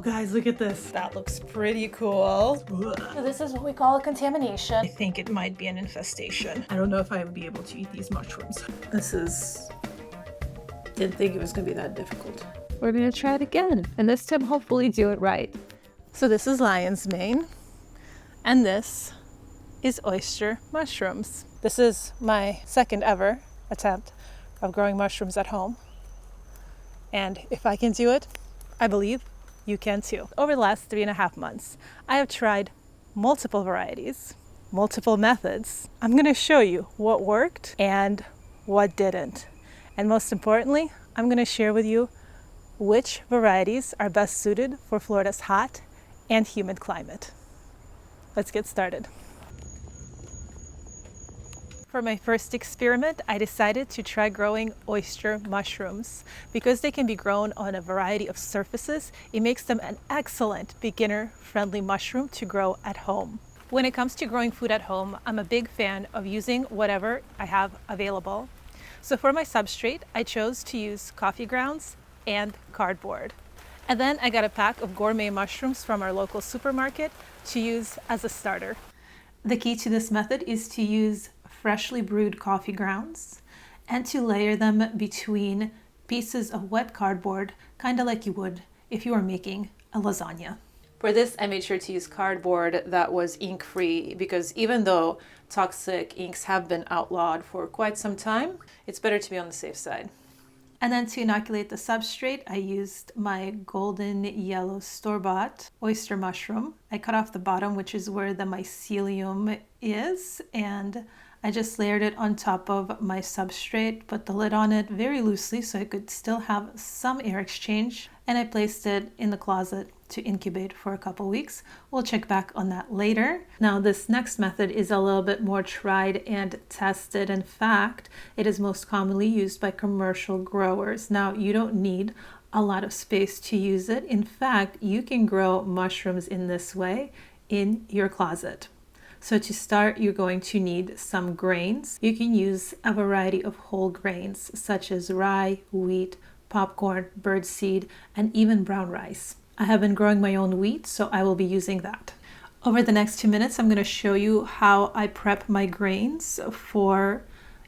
guys, look at this. That looks pretty cool. So this is what we call a contamination. I think it might be an infestation. I don't know if I would be able to eat these mushrooms. Didn't think it was gonna be that difficult. We're gonna try it again, and this time hopefully do it right. So this is lion's mane, and this is oyster mushrooms. This is my second ever attempt of growing mushrooms at home. And if I can do it, I believe you can too. Over the last 3.5 months, I have tried multiple varieties, multiple methods. I'm gonna show you what worked and what didn't. And most importantly, I'm gonna share with you which varieties are best suited for Florida's hot and humid climate. Let's get started. For my first experiment, I decided to try growing oyster mushrooms. Because they can be grown on a variety of surfaces, it makes them an excellent beginner-friendly mushroom to grow at home. When it comes to growing food at home, I'm a big fan of using whatever I have available. So for my substrate, I chose to use coffee grounds and cardboard. And then I got a pack of gourmet mushrooms from our local supermarket to use as a starter. The key to this method is to use freshly brewed coffee grounds and to layer them between pieces of wet cardboard, kind of like you would if you were making a lasagna. For this, I made sure to use cardboard that was ink-free because even though toxic inks have been outlawed for quite some time, it's better to be on the safe side. And then to inoculate the substrate, I used my golden yellow store-bought oyster mushroom. I cut off the bottom, which is where the mycelium is, and I just layered it on top of my substrate, put the lid on it very loosely so I could still have some air exchange, and I placed it in the closet to incubate for a couple weeks. We'll check back on that later. Now, this next method is a little bit more tried and tested. In fact, it is most commonly used by commercial growers. Now, you don't need a lot of space to use it. In fact, you can grow mushrooms in this way in your closet. So to start, you're going to need some grains. You can use a variety of whole grains, such as rye, wheat, popcorn, birdseed, and even brown rice. I have been growing my own wheat, so I will be using that. Over the next 2 minutes, I'm going to show you how I prep my grains for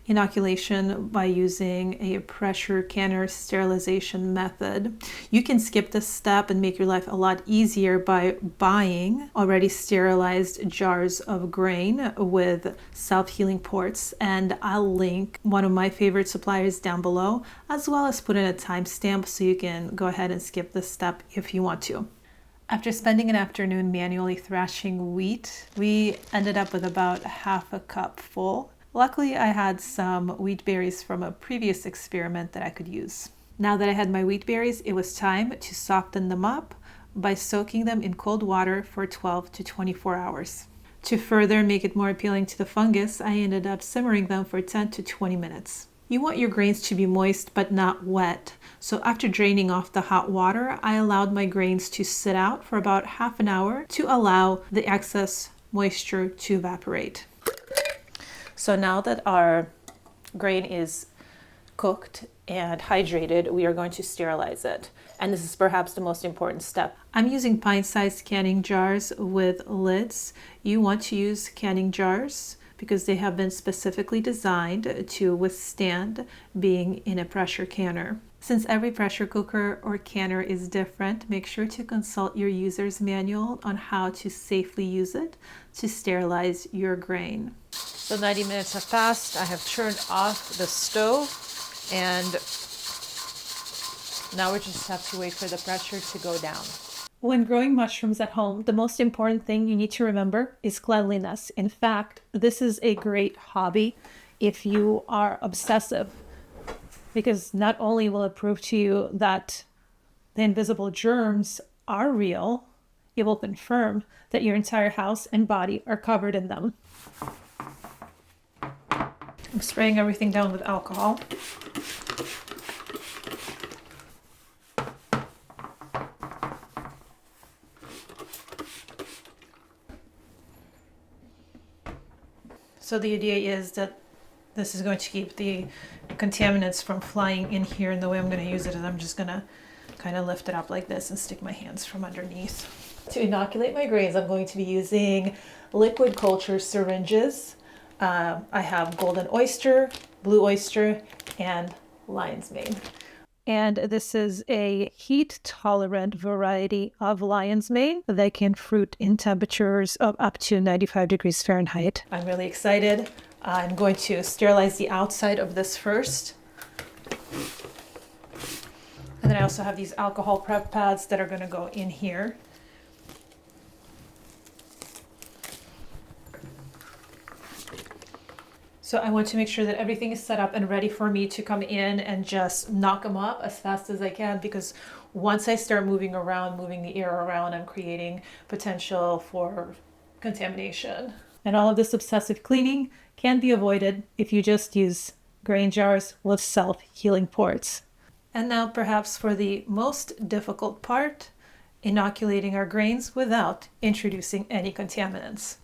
inoculation by using a pressure canner sterilization method. You can skip this step and make your life a lot easier by buying already sterilized jars of grain with self-healing ports, and I'll link one of my favorite suppliers down below, as well as put in a timestamp so you can go ahead and skip this step if you want to. After spending an afternoon manually thrashing wheat, we ended up with about half a cup full. Luckily, I had some wheat berries from a previous experiment that I could use. Now that I had my wheat berries, it was time to soften them up by soaking them in cold water for 12 to 24 hours. To further make it more appealing to the fungus, I ended up simmering them for 10 to 20 minutes. You want your grains to be moist but not wet. So after draining off the hot water, I allowed my grains to sit out for about half an hour to allow the excess moisture to evaporate. So now that our grain is cooked and hydrated, we are going to sterilize it. And this is perhaps the most important step. I'm using pint-sized canning jars with lids. You want to use canning jars because they have been specifically designed to withstand being in a pressure canner. Since every pressure cooker or canner is different, make sure to consult your user's manual on how to safely use it to sterilize your grain. So 90 minutes have passed. I have turned off the stove, and now we just have to wait for the pressure to go down. When growing mushrooms at home, the most important thing you need to remember is cleanliness. In fact, this is a great hobby if you are obsessive, because not only will it prove to you that the invisible germs are real, it will confirm that your entire house and body are covered in them. I'm spraying everything down with alcohol. So the idea is that this is going to keep the contaminants from flying in here, and the way I'm going to use it is I'm just going to kind of lift it up like this and stick my hands from underneath. To inoculate my grains, I'm going to be using liquid culture syringes. I have golden oyster, blue oyster, and lion's mane. And this is a heat-tolerant variety of lion's mane that can fruit in temperatures of up to 95 degrees Fahrenheit. I'm really excited. I'm going to sterilize the outside of this first. And then I also have these alcohol prep pads that are going to go in here. So I want to make sure that everything is set up and ready for me to come in and just knock them up as fast as I can, because once I start moving around, moving the air around, I'm creating potential for contamination. And all of this obsessive cleaning can be avoided if you just use grain jars with self-healing ports. And now perhaps for the most difficult part, inoculating our grains without introducing any contaminants.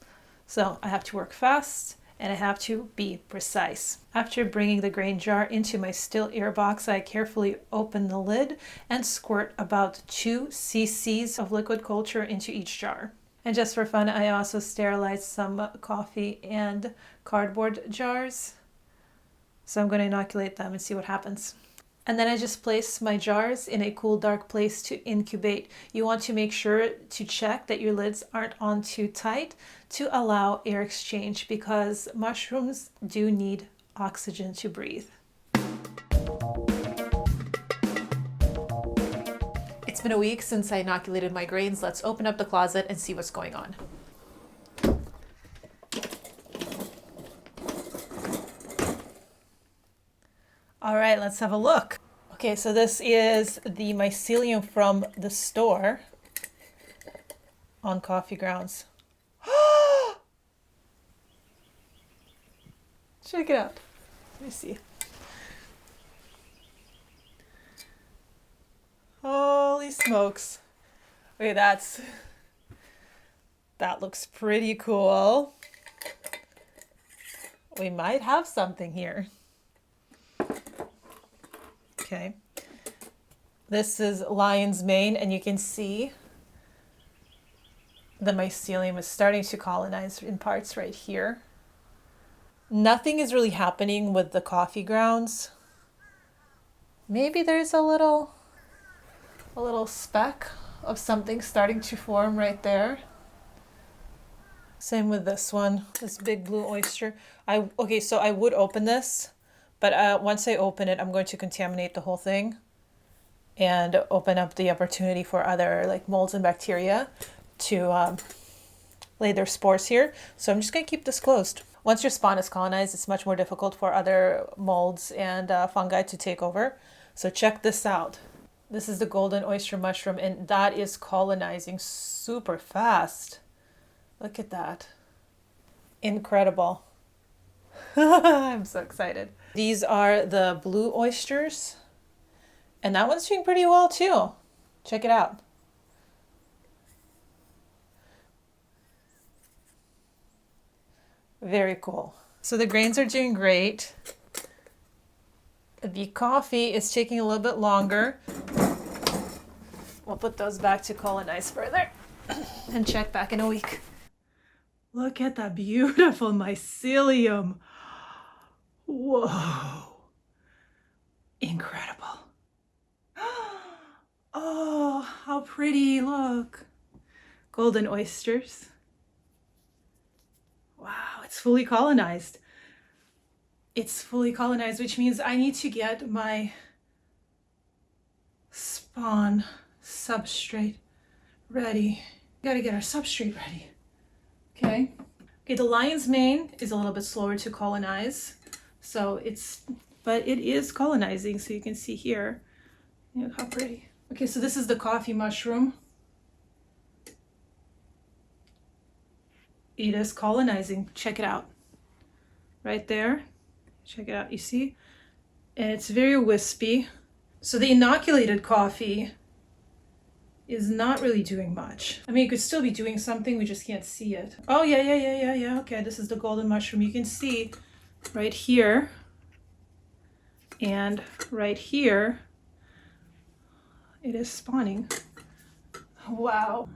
So I have to work fast, and I have to be precise. After bringing the grain jar into my still air box, I carefully open the lid and squirt about 2 cc's of liquid culture into each jar. And just for fun, I also sterilized some coffee and cardboard jars. So I'm going to inoculate them and see what happens. And then I just place my jars in a cool, dark place to incubate. You want to make sure to check that your lids aren't on too tight to allow air exchange, because mushrooms do need oxygen to breathe. It's been a week since I inoculated my grains. Let's open up the closet and see what's going on. All right, let's have a look. Okay, so this is the mycelium from the store on coffee grounds. Check it out. Let me see. Holy smokes. Okay, that looks pretty cool. We might have something here. Okay, this is lion's mane, and you can see the mycelium is starting to colonize in parts right here. Nothing is really happening with the coffee grounds. Maybe there's a little speck of something starting to form right there. Same with this one, this big blue oyster. Okay, so I would open this, but once I open it, I'm going to contaminate the whole thing and open up the opportunity for other like molds and bacteria to lay their spores here. So I'm just going to keep this closed. Once your spawn is colonized, it's much more difficult for other molds and fungi to take over. So check this out. This is the golden oyster mushroom, and that is colonizing super fast. Look at that. Incredible. I'm so excited. These are the blue oysters, and that one's doing pretty well too. Check it out. Very cool. So the grains are doing great. The coffee is taking a little bit longer. We'll put those back to colonize further and check back in a week. Look at that beautiful mycelium. Whoa. Incredible. Oh, how pretty. Look. Golden oysters. Wow, it's fully colonized. It's fully colonized, which means I need to get my spawn substrate ready. Gotta get our substrate ready. Okay. Okay, the lion's mane is a little bit slower to colonize. But it is colonizing, so you can see here. Look how pretty. Okay, so this is the coffee mushroom. It is colonizing. Check it out. Right there. Check it out, you see? And it's very wispy. So the inoculated coffee is not really doing much. I mean, it could still be doing something, we just can't see it. Oh, yeah. Okay, this is the golden mushroom. You can see right here and right here, It is spawning. Wow.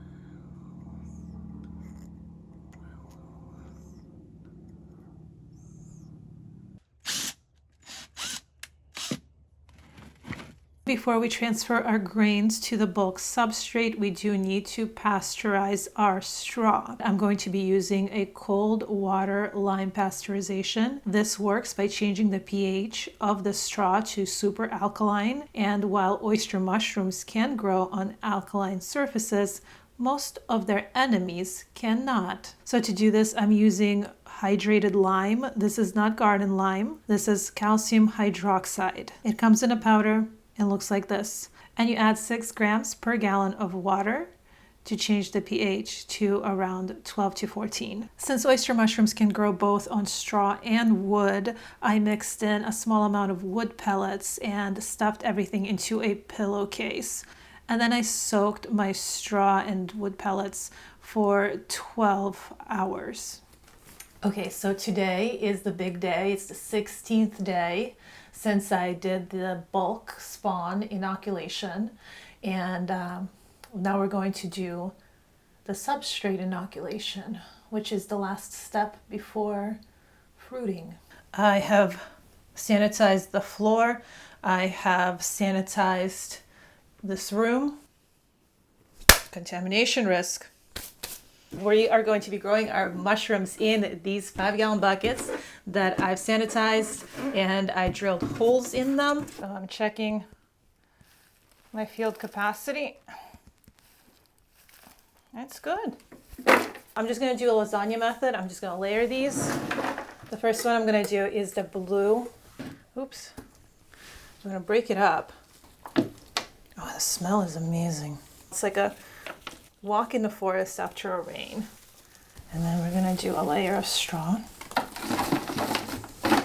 Before we transfer our grains to the bulk substrate, we do need to pasteurize our straw. I'm going to be using a cold water lime pasteurization. This works by changing the pH of the straw to super alkaline, and while oyster mushrooms can grow on alkaline surfaces, most of their enemies cannot. So to do this, I'm using hydrated lime. This is not garden lime. This is calcium hydroxide. It comes in a powder. It looks like this. And you add 6 grams per gallon of water to change the pH to around 12 to 14. Since oyster mushrooms can grow both on straw and wood, I mixed in a small amount of wood pellets and stuffed everything into a pillowcase. And then I soaked my straw and wood pellets for 12 hours. Okay, so today is the big day. It's the 16th day since I did the bulk spawn inoculation, and now we're going to do the substrate inoculation, which is the last step before fruiting. I have sanitized the floor. I have sanitized this room. Contamination risk. We are going to be growing our mushrooms in these 5-gallon buckets that I've sanitized, and I drilled holes in them. So I'm checking my field capacity. That's good. I'm just going to do a lasagna method. I'm just going to layer these. The first one I'm going to do is the blue. Oops. I'm going to break it up. Oh, the smell is amazing. It's like a walk in the forest after a rain. And then we're going to do a layer of straw.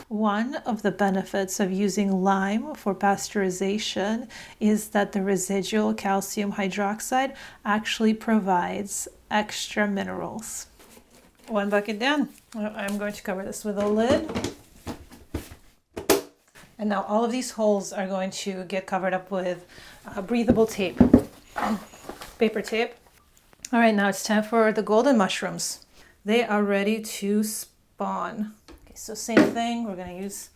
One of the benefits of using lime for pasteurization is that the residual calcium hydroxide actually provides extra minerals. One bucket down. I'm going to cover this with a lid. And now all of these holes are going to get covered up with breathable tape, paper tape. All right, now it's time for the golden mushrooms. They are ready to spawn. Okay, so same thing, we're gonna use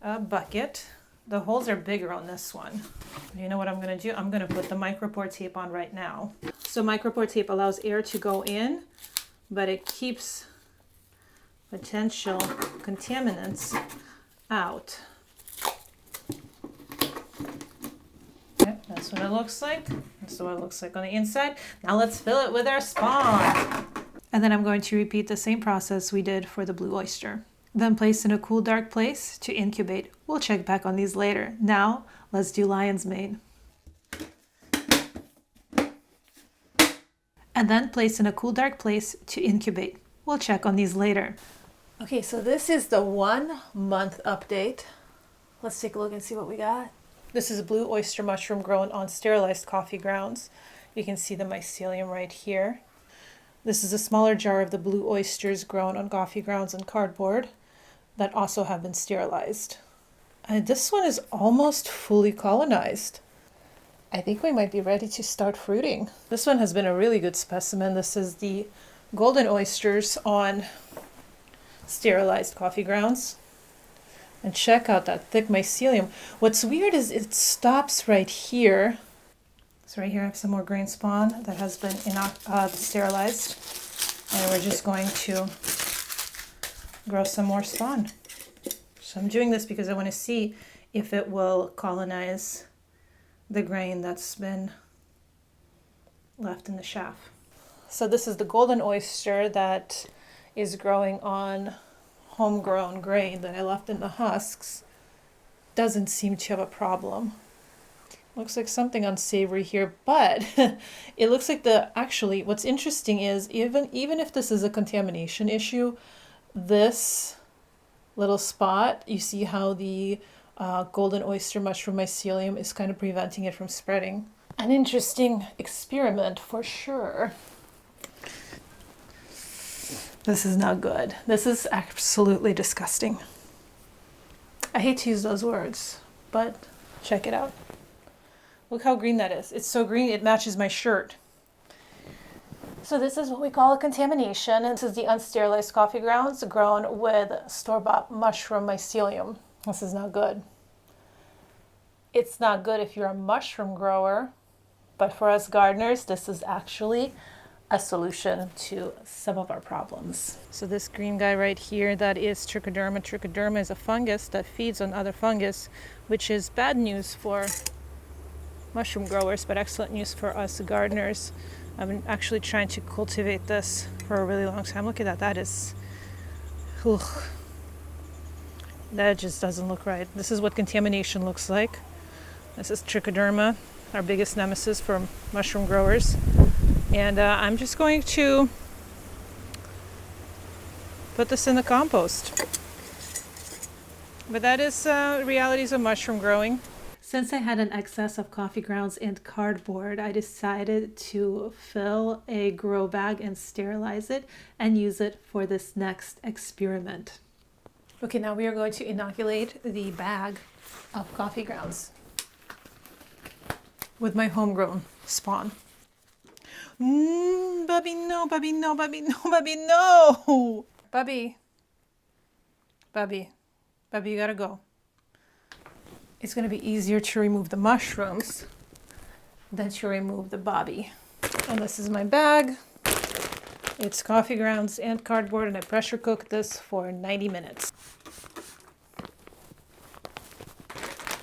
a bucket. The holes are bigger on this one. You know what I'm gonna do? I'm gonna put the micropore tape on right now. So micropore tape allows air to go in, but it keeps potential contaminants out. That's what it looks like. That's what it looks like on the inside. Now let's fill it with our spawn. And then I'm going to repeat the same process we did for the blue oyster. Then place in a cool, dark place to incubate. We'll check back on these later. Now let's do lion's mane. And then place in a cool, dark place to incubate. We'll check on these later. Okay, so this is the 1 month update. Let's take a look and see what we got. This is a blue oyster mushroom grown on sterilized coffee grounds. You can see the mycelium right here. This is a smaller jar of the blue oysters grown on coffee grounds and cardboard that also have been sterilized. And this one is almost fully colonized. I think we might be ready to start fruiting. This one has been a really good specimen. This is the golden oysters on sterilized coffee grounds. And check out that thick mycelium. What's weird is it stops right here. So right here I have some more grain spawn that has been sterilized. And we're just going to grow some more spawn. So I'm doing this because I want to see if it will colonize the grain that's been left in the chaff. So this is the golden oyster that is growing on homegrown grain that I left in the husks. Doesn't seem to have a problem. Looks like something unsavory here, but it looks like actually what's interesting is even if this is a contamination issue, this little spot, you see how the golden oyster mushroom mycelium is kind of preventing it from spreading. An interesting experiment for sure. This is not good. This is absolutely disgusting. I hate to use those words, but check it out. Look how green that is. It's so green it matches my shirt. So this is what we call a contamination. And this is the unsterilized coffee grounds grown with store-bought mushroom mycelium. This is not good. It's not good if you're a mushroom grower, but for us gardeners, this is actually a solution to some of our problems. So this green guy right here, that is trichoderma. Trichoderma is a fungus that feeds on other fungus, which is bad news for mushroom growers, but excellent news for us gardeners. I've been actually trying to cultivate this for a really long time. Look at that. That is, ugh. That just doesn't look right. This is what contamination looks like. This is trichoderma, our biggest nemesis for mushroom growers. And I'm just going to put this in the compost. But that is realities of mushroom growing. Since I had an excess of coffee grounds and cardboard, I decided to fill a grow bag and sterilize it and use it for this next experiment. Okay, now we are going to inoculate the bag of coffee grounds with my homegrown spawn. Bubby, no, Bubby, no, Bubby, no, Bubby, no! Bubby. Bubby. Bubby, you gotta go. It's going to be easier to remove the mushrooms than to remove the bobby. And this is my bag. It's coffee grounds and cardboard, and I pressure cooked this for 90 minutes.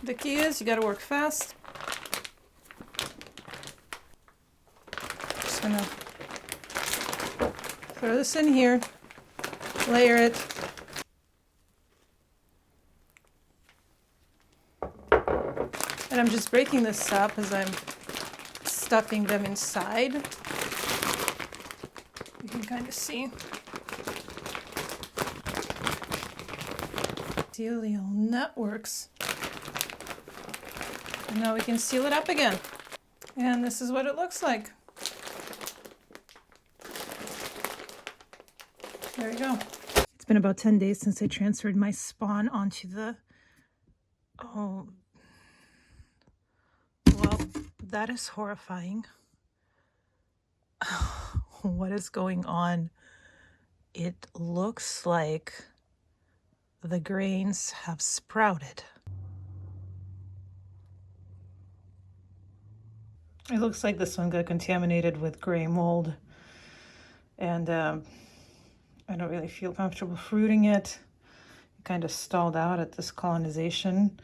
The key is you got to work fast. Just going to throw this in here, layer it. And I'm just breaking this up as I'm stuffing them inside. You can kind of see. Epithelial networks. And now we can seal it up again. And this is what it looks like. There we go. It's been about 10 days since I transferred my spawn onto the... Oh... Well, that is horrifying. What is going on? It looks like the grains have sprouted. It looks like this one got contaminated with gray mold, and I don't really feel comfortable fruiting it. It kind of stalled out at this colonization.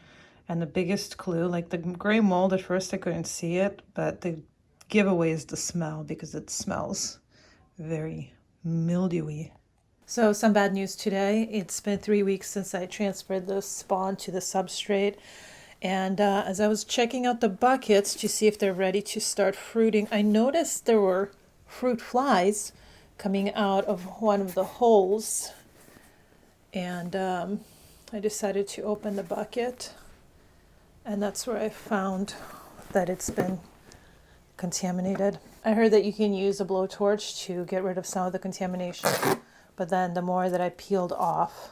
And the biggest clue, like the gray mold, at first I couldn't see it, but the giveaway is the smell, because it smells very mildewy. So some bad news today. It's been 3 weeks since I transferred the spawn to the substrate. And as I was checking out the buckets to see if they're ready to start fruiting, I noticed there were fruit flies coming out of one of the holes. And I decided to open the bucket. And that's where I found that it's been contaminated. I heard that you can use a blowtorch to get rid of some of the contamination, but then the more that I peeled off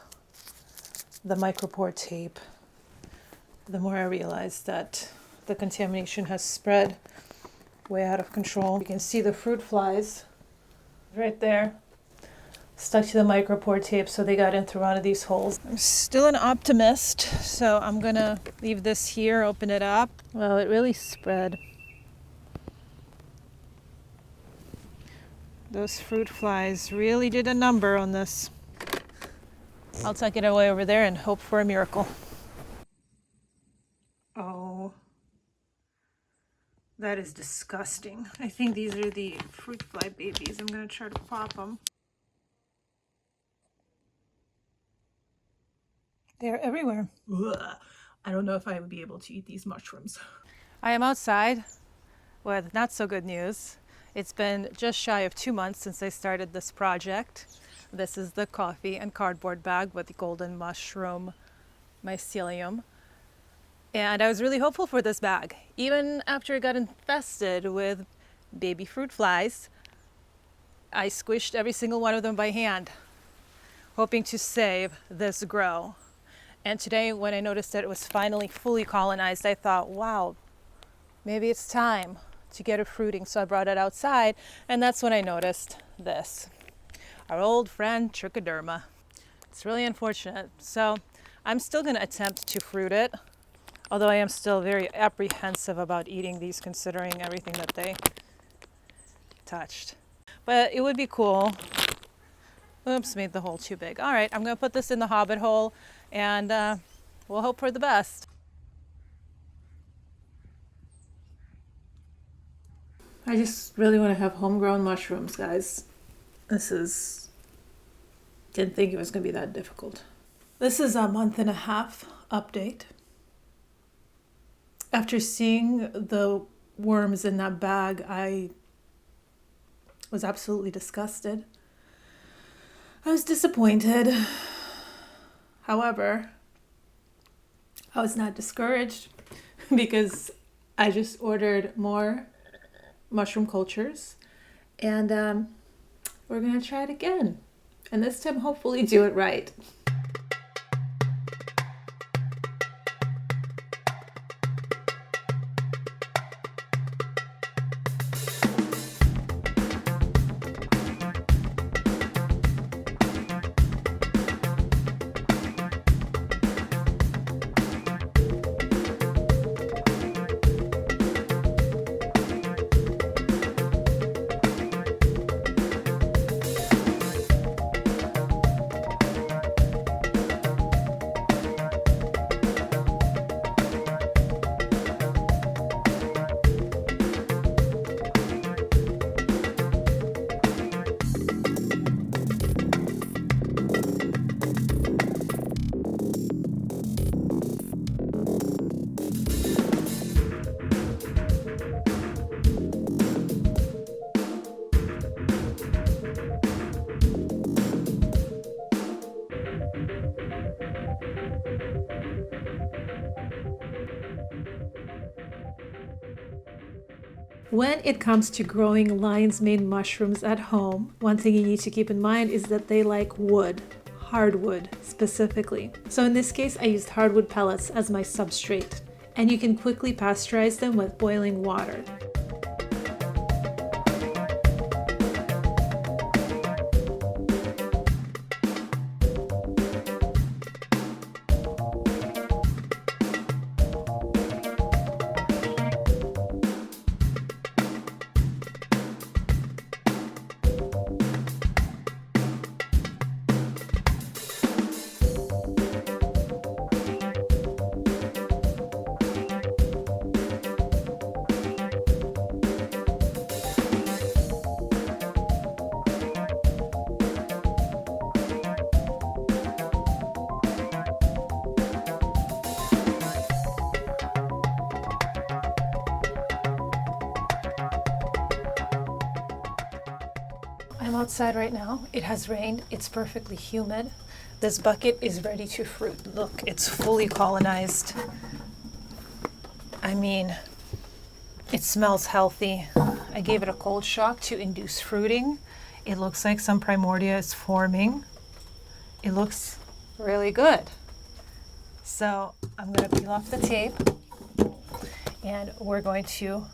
the micropore tape, the more I realized that the contamination has spread way out of control. You can see the fruit flies right there, stuck to the micropore tape, so they got in through one of these holes. I'm still an optimist, so I'm gonna leave this here, open it up. Well, it really spread. Those fruit flies really did a number on this. I'll tuck it away over there and hope for a miracle. Oh, that is disgusting. I think these are the fruit fly babies. I'm gonna try to pop them. They're everywhere. Ugh. I don't know if I would be able to eat these mushrooms. I am outside with not so good news. It's been just shy of 2 months since I started this project. This is the coffee and cardboard bag with the golden mushroom mycelium. And I was really hopeful for this bag. Even after it got infested with baby fruit flies, I squished every single one of them by hand, hoping to save this grow. And today, when I noticed that it was finally fully colonized, I thought, wow, maybe it's time to get it fruiting. So I brought it outside, and that's when I noticed this, our old friend Trichoderma. It's really unfortunate. So I'm still going to attempt to fruit it, although I am still very apprehensive about eating these considering everything that they touched. But it would be cool. Oops, made the hole too big. All right, I'm going to put this in the hobbit hole, and we'll hope for the best. I just really want to have homegrown mushrooms, guys. Didn't think it was going to be that difficult. This is a 1.5-month update. After seeing the worms in that bag, I was absolutely disgusted. I was disappointed. However, I was not discouraged because I just ordered more mushroom cultures, and we're gonna try it again, and this time hopefully do it right. When it comes to growing lion's mane mushrooms at home, one thing you need to keep in mind is that they like wood, hardwood specifically. So in this case, I used hardwood pellets as my substrate, and you can quickly pasteurize them with boiling water. I'm outside right now. It has rained. It's perfectly humid. This bucket is ready to fruit. Look, it's fully colonized. I mean, it smells healthy. I gave it a cold shock to induce fruiting. It looks like some primordia is forming. It looks really good. So I'm going to peel off the tape, and we're going to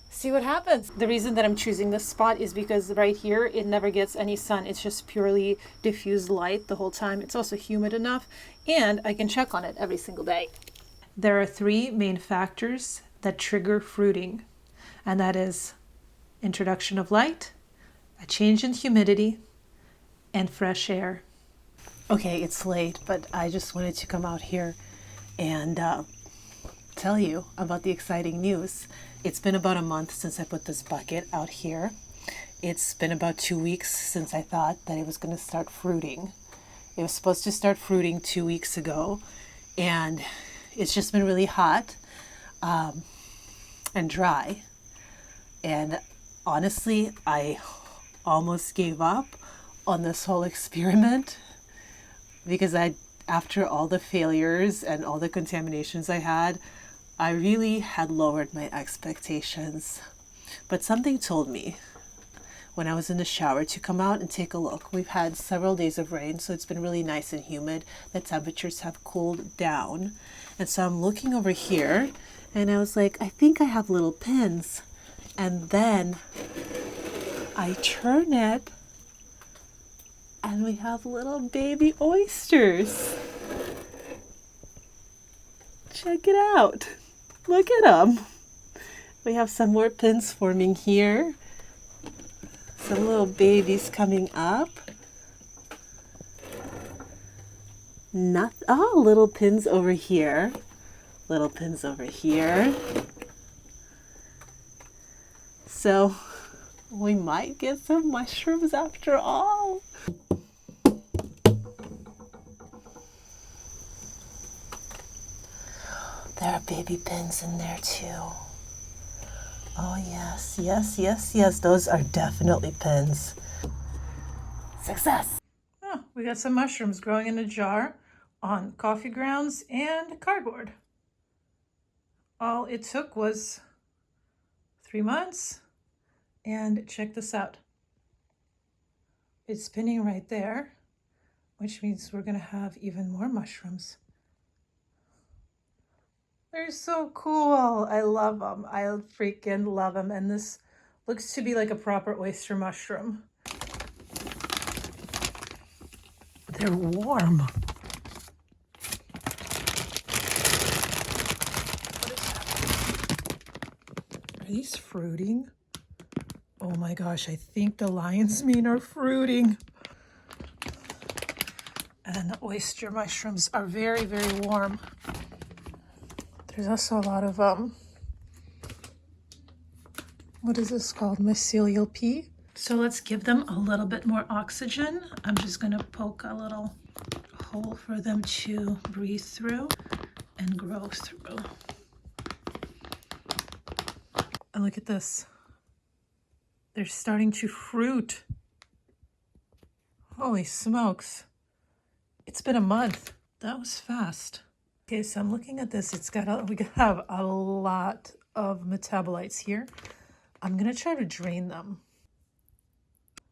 see what happens. The reason that I'm choosing this spot is because right here it never gets any sun. It's just purely diffused light the whole time. It's also humid enough, and I can check on it every single day. There are 3 main factors that trigger fruiting, and that is introduction of light, a change in humidity, and fresh air. Okay, it's late, but I just wanted to come out here and tell you about the exciting news. It's been about a month since I put this bucket out here. It's been about 2 weeks since I thought that it was going to start fruiting. It was supposed to start fruiting 2 weeks ago, and it's just been really hot and dry. And honestly, I almost gave up on this whole experiment because after all the failures and all the contaminations I had, I really had lowered my expectations. But something told me when I was in the shower to come out and take a look. We've had several days of rain, so it's been really nice and humid. The temperatures have cooled down. And so I'm looking over here, And I was like, I think I have little pins. And then I turn it and we have little baby oysters. Check it out. Look at them. We have some more pins forming here. Some little babies coming up. Little pins over here. Little pins over here. So we might get some mushrooms after all. There are baby pins in there too. Oh yes, yes, yes, yes. Those are definitely pins. Success. Oh, we got some mushrooms growing in a jar on coffee grounds and cardboard. All it took was 3 months. And check this out. It's spinning right there, which means we're gonna have even more mushrooms. They're so cool. I love them. I freaking love them. And this looks to be like a proper oyster mushroom. They're warm. Are these fruiting? Oh my gosh, I think the lion's mane are fruiting. And the oyster mushrooms are very, very warm. There's also a lot of, what is this called? Mycelial pea. So let's give them a little bit more oxygen. I'm just gonna poke a little hole for them to breathe through and grow through. And look at this. They're starting to fruit. Holy smokes. It's been a month. That was fast. Okay, so I'm looking at this. We have a lot of metabolites here. I'm gonna try to drain them.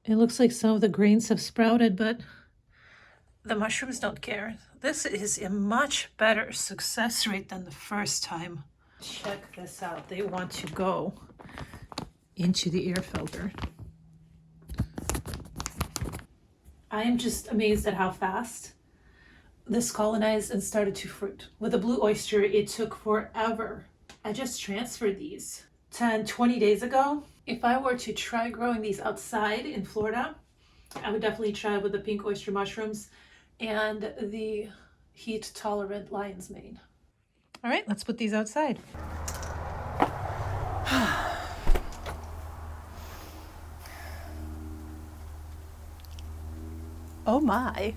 It looks like some of the grains have sprouted, but the mushrooms don't care. This is a much better success rate than the first time. Check this out. They want to go into the air filter. I am just amazed at how fast this colonized and started to fruit. With the blue oyster, it took forever. I just transferred these 10, 20 days ago. If I were to try growing these outside in Florida, I would definitely try with the pink oyster mushrooms and the heat tolerant lion's mane. All right, let's put these outside. Oh my.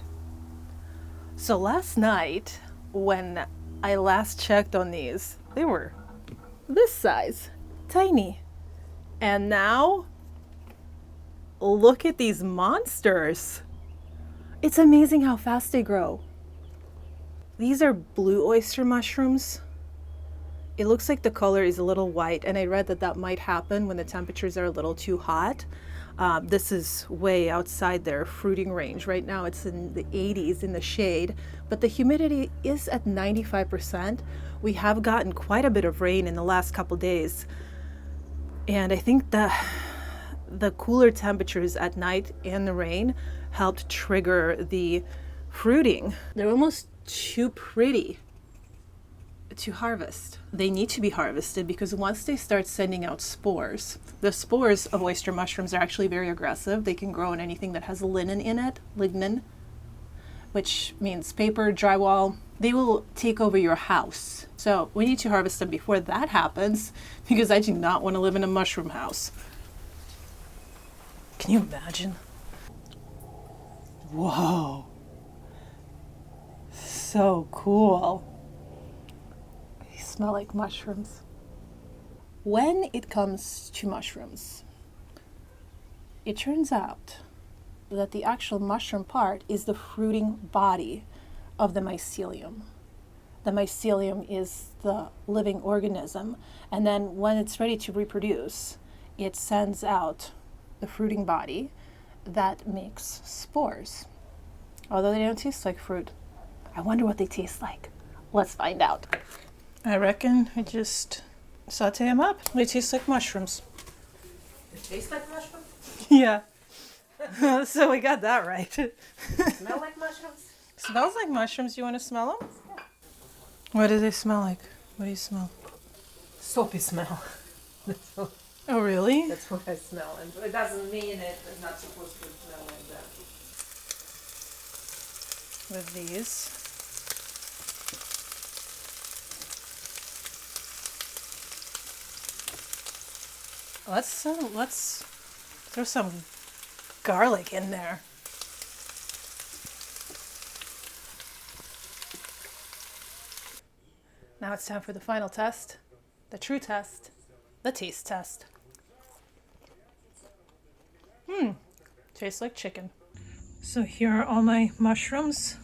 So last night, when I last checked on these, they were this size, tiny. And now, look at these monsters. It's amazing how fast they grow. These are blue oyster mushrooms. It looks like the color is a little white, and I read that that might happen when the temperatures are a little too hot. This is way outside their fruiting range. Right now it's in the 80s in the shade, but the humidity is at 95%. We have gotten quite a bit of rain in the last couple days. And I think the cooler temperatures at night and the rain helped trigger the fruiting. They're almost too pretty to harvest. They need to be harvested because once they start sending out spores, the spores of oyster mushrooms are actually very aggressive. They can grow in anything that has lignin in it, lignin, which means paper, drywall. They will take over your house. So we need to harvest them before that happens because I do not want to live in a mushroom house. Can you imagine? Whoa. So cool. They smell like mushrooms. When it comes to mushrooms, it turns out that the actual mushroom part is the fruiting body of the mycelium. The mycelium is the living organism, and then when it's ready to reproduce, it sends out the fruiting body that makes spores. Although they don't taste like fruit, I wonder what they taste like. Let's find out. I reckon I just saute them up. They taste like mushrooms. It tastes like mushroom? Yeah. So we got that right. Smell like mushrooms? Smells like mushrooms. You want to smell them? What do they smell like? What do you smell? Soapy smell. Oh, really? That's what I smell. And it doesn't mean it's not supposed to smell like that. With these. Let's throw some garlic in there. Now it's time for the final test, the true test, the taste test. Tastes like chicken. So here are all my mushrooms.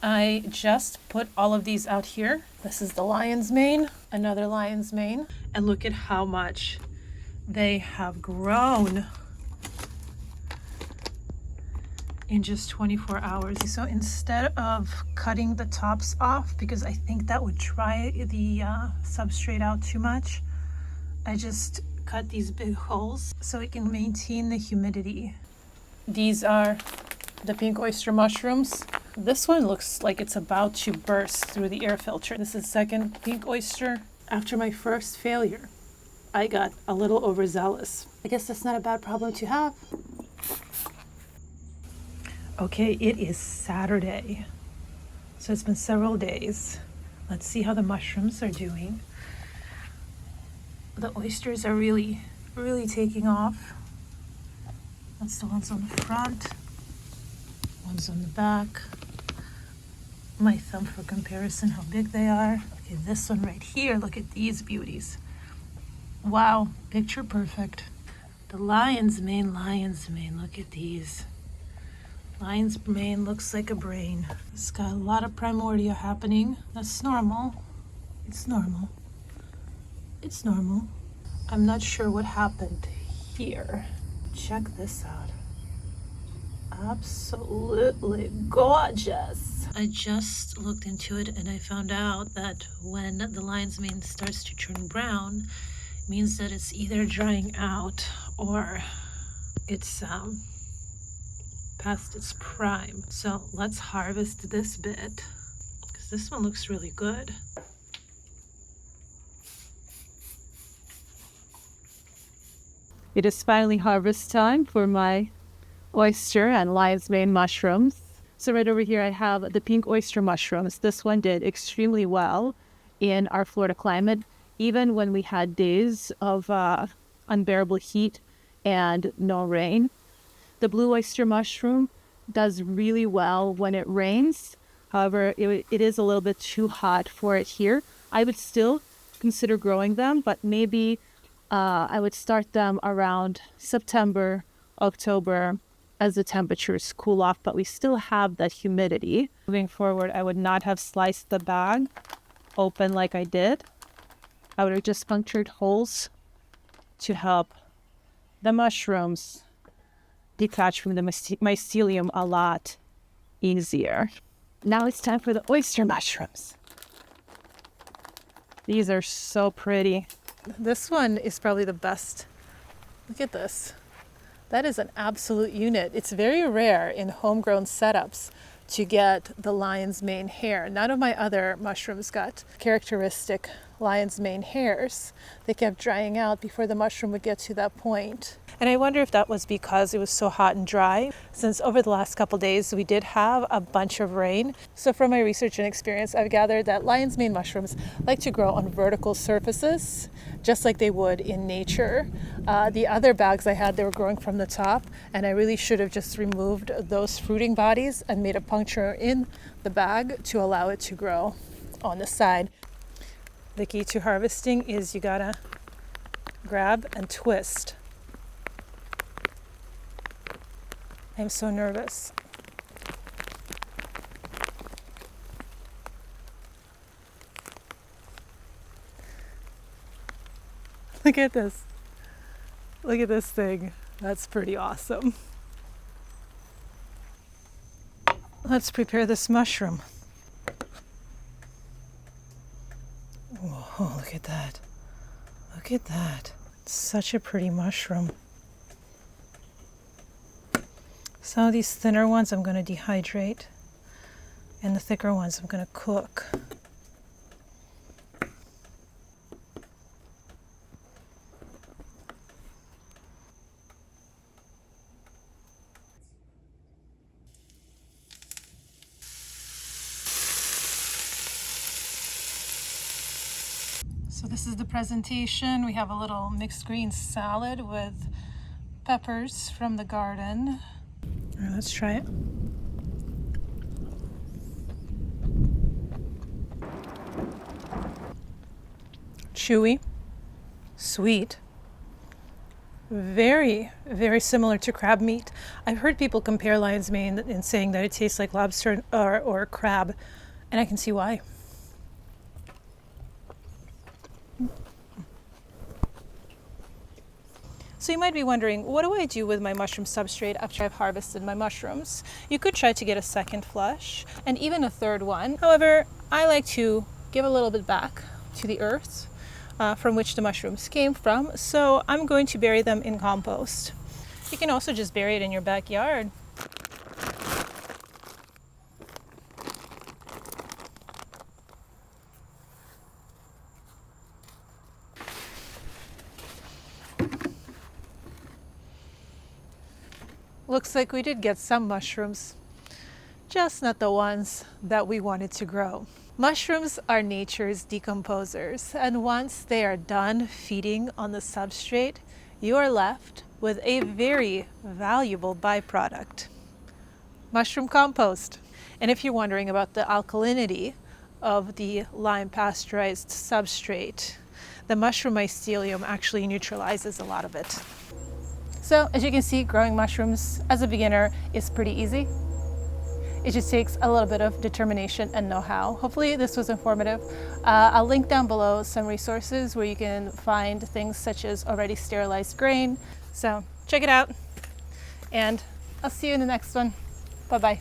I just put all of these out here. This is the lion's mane, another lion's mane, and look at how much they have grown in just 24 hours. So instead of cutting the tops off, because I think that would dry the substrate out too much, I just cut these big holes so it can maintain the humidity. These are the pink oyster mushrooms. This one looks like it's about to burst through the air filter. This is second pink oyster. After my first failure, I got a little overzealous. I guess that's not a bad problem to have. Okay, it is Saturday. So it's been several days. Let's see how the mushrooms are doing. The oysters are really taking off. That's the ones on the front, ones on the back. My thumb for comparison, how big they are. Okay, this one right here, look at these beauties. Wow, picture perfect. The lion's mane, look at these. Lion's mane looks like a brain. It's got a lot of primordia happening. That's normal. It's normal. It's normal. I'm not sure what happened here. Check this out. Absolutely gorgeous. I just looked into it and I found out that when the lion's mane starts to turn brown, it means that it's either drying out or it's past its prime. So let's harvest this bit because this one looks really good. It is finally harvest time for my oyster and lion's mane mushrooms. So right over here I have the pink oyster mushrooms. This one did extremely well in our Florida climate, even when we had days of unbearable heat and no rain. The blue oyster mushroom does really well when it rains. However, it is a little bit too hot for it here. I would still consider growing them, but maybe I would start them around September, October, as the temperatures cool off, but we still have that humidity. Moving forward, I would not have sliced the bag open like I did. I would have just punctured holes to help the mushrooms detach from the mycelium a lot easier. Now it's time for the oyster mushrooms. These are so pretty. This one is probably the best. Look at this. That is an absolute unit. It's very rare in homegrown setups to get the lion's mane hair. None of my other mushrooms got characteristic lion's mane hairs. They kept drying out before the mushroom would get to that point. And I wonder if that was because it was so hot and dry, since over the last couple days we did have a bunch of rain. So from my research and experience, I've gathered that lion's mane mushrooms like to grow on vertical surfaces, just like they would in nature. The other bags I had, they were growing from the top, and I really should have just removed those fruiting bodies and made a puncture in the bag to allow it to grow on the side. The key to harvesting is you gotta grab and twist. I'm so nervous. Look at this. Look at this thing. That's pretty awesome. Let's prepare this mushroom. Whoa. Oh, look at that. Look at that. Such a pretty mushroom. Some of these thinner ones I'm going to dehydrate, and the thicker ones I'm going to cook. So this is the presentation. We have a little mixed green salad with peppers from the garden. All right, let's try it. Chewy, sweet, very, very similar to crab meat. I've heard people compare lion's mane in saying that it tastes like lobster or crab, and I can see why. So you might be wondering, what do I do with my mushroom substrate after I've harvested my mushrooms? You could try to get a second flush and even a third one. However, I like to give a little bit back to the earth from which the mushrooms came from, so I'm going to bury them in compost. You can also just bury it in your backyard. Looks like we did get some mushrooms, just not the ones that we wanted to grow. Mushrooms are nature's decomposers, and once they are done feeding on the substrate, you are left with a very valuable byproduct: mushroom compost. And if you're wondering about the alkalinity of the lime pasteurized substrate, the mushroom mycelium actually neutralizes a lot of it. So as you can see, growing mushrooms as a beginner is pretty easy. It just takes a little bit of determination and know-how. Hopefully this was informative. I'll link down below some resources where you can find things such as already sterilized grain. So check it out, and I'll see you in the next one. Bye-bye.